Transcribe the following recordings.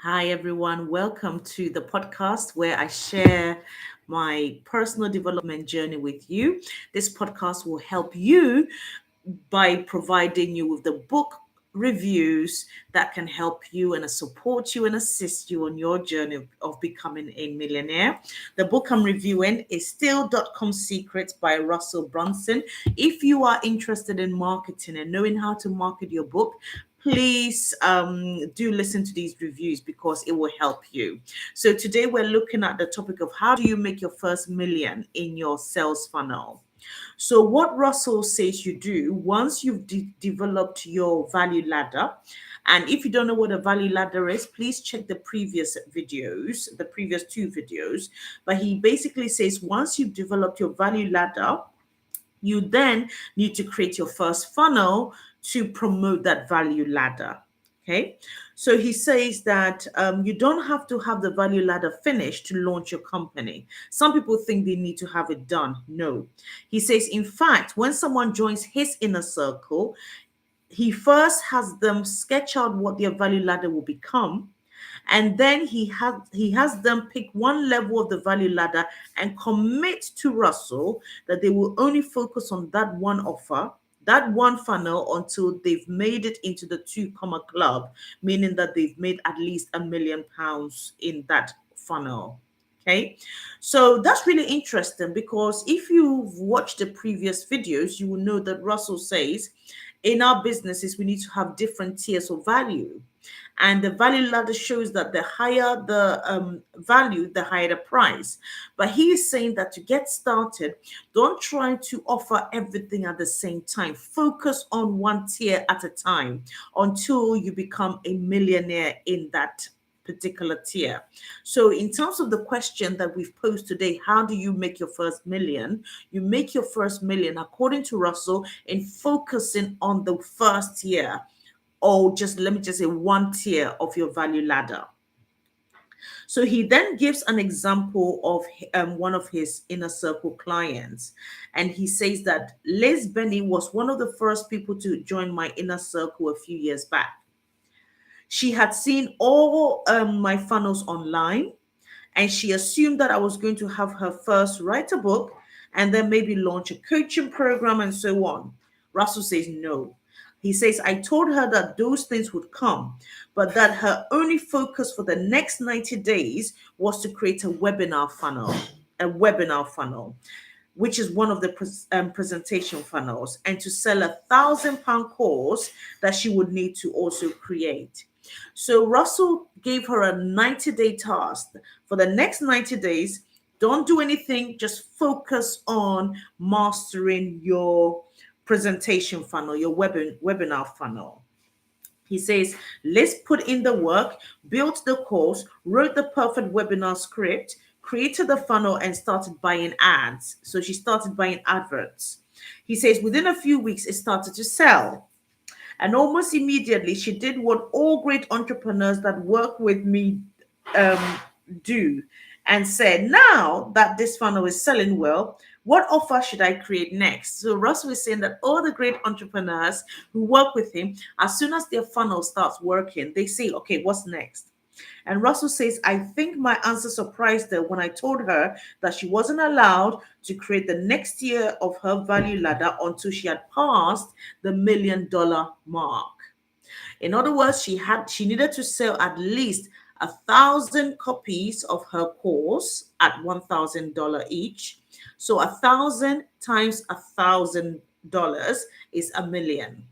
Hi, everyone. Welcome to the podcast where I share my personal development journey with you. This podcast will help you by providing you with the book reviews that can help you and support you and assist you on your journey of becoming a millionaire. The book I'm reviewing is still .com Secrets by Russell Brunson. If you are interested in marketing and knowing how to market your book, please do listen to these reviews because it will help you. So today we're looking at the topic of how do you make your first million in your sales funnel. So, what Russell says you do once you've developed your value ladder, and if you don't know what a value ladder is, please check the previous videos, the previous two videos. But he basically says once you've developed your value ladder, you then need to create your first funnel to promote that value ladder. Okay, so he says that you don't have to have the value ladder finished to launch your company. Some people think they need to have it done. No, he says, in fact, when someone joins his inner circle, he first has them sketch out what their value ladder will become, and then he has them pick one level of the value ladder and commit to Russell that they will only focus on that one offer, that one funnel, until they've made it into the two comma club, meaning that they've made at least £1 million in that funnel. Okay, so that's really interesting because if you've watched the previous videos, you will know that Russell says in our businesses we need to have different tiers of value, and the value ladder shows that the higher the value, the higher the price. But he is saying that to get started, don't try to offer everything at the same time. Focus on one tier at a time until you become a millionaire in that particular tier. So, in terms of the question that we've posed today, how do you make your first million? You make your first million, according to Russell, in focusing on the first tier, or just let me just say one tier of your value ladder. So he then gives an example of one of his inner circle clients. And he says that Liz Benny was one of the first people to join my inner circle a few years back. She had seen all my funnels online, and she assumed that I was going to have her first write a book and then maybe launch a coaching program and so on. Russell says no. He says, I told her that those things would come, but that her only focus for the next 90 days was to create a webinar funnel, which is one of the presentation funnels, and to sell £1,000 course that she would need to also create. So Russell gave her a 90-day task. For the next 90 days, don't do anything, just focus on mastering your presentation funnel, your webinar funnel. He says, let's put in the work, built the course, wrote the perfect webinar script, created the funnel, and started buying ads. So she started buying adverts. He says, within a few weeks, it started to sell. And almost immediately, she did what all great entrepreneurs that work with me um, do, and said, now that this funnel is selling well, what offer should I create next? So Russell is saying that all the great entrepreneurs who work with him, as soon as their funnel starts working, they say, okay, what's next? And Russell says, I think my answer surprised her when I told her that she wasn't allowed to create the next tier of her value ladder until she had passed the $1 million mark. In other words, she needed to sell at least 1,000 copies of her course at $1,000 each. So 1,000 times $1,000 is a million.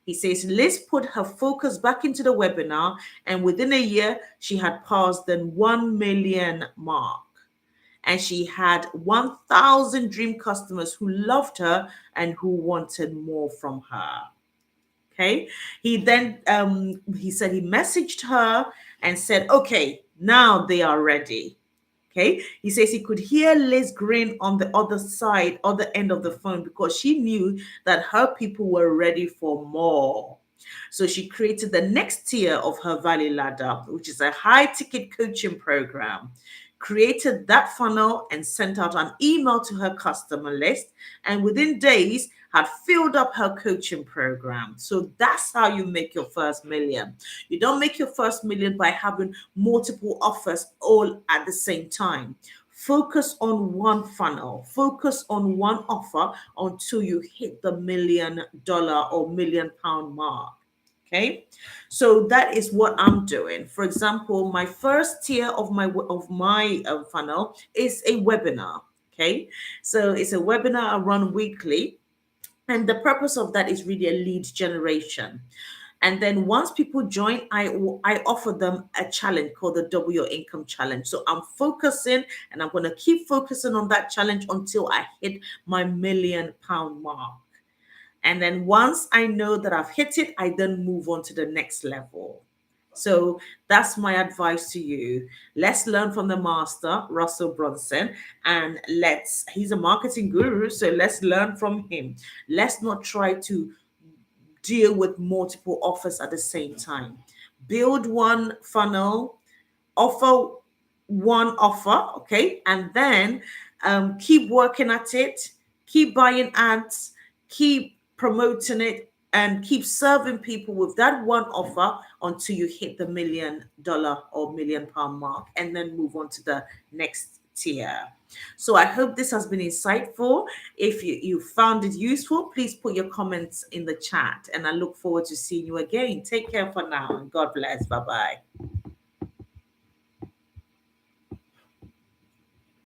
He says Liz put her focus back into the webinar, and within a year, she had passed the 1 million mark. And she had 1,000 dream customers who loved her and who wanted more from her. Okay. He said he messaged her and said, okay, now they are ready. Okay. He says he could hear Liz grin on the other end of the phone, because she knew that her people were ready for more. So she created the next tier of her value ladder, which is a high ticket coaching program, created that funnel and sent out an email to her customer list. And within days, had filled up her coaching program. So that's how you make your first million. You don't make your first million by having multiple offers all at the same time. Focus on one funnel, focus on one offer until you hit the $1 million or £1 million mark. Okay, so that is what I'm doing. For example, my first tier of my funnel is a webinar. Okay, so it's a webinar I run weekly, and the purpose of that is really a lead generation. And then once people join, I offer them a challenge called the Double Your Income Challenge. So I'm focusing, and I'm going to keep focusing on that challenge until I hit my £1 million mark. And then once I know that I've hit it, I then move on to the next level. So that's my advice to you. Let's learn from the master, Russell Brunson, and he's a marketing guru, so let's learn from him. Let's not try to deal with multiple offers at the same time. Build one funnel, offer one offer, okay, and then keep working at it, keep buying ads, keep promoting it, and keep serving people with that one offer until you hit the $1 million or £1 million mark, and then move on to the next tier. So I hope this has been insightful. If you found it useful, please put your comments in the chat, and I look forward to seeing you again. Take care for now, and God bless. Bye bye.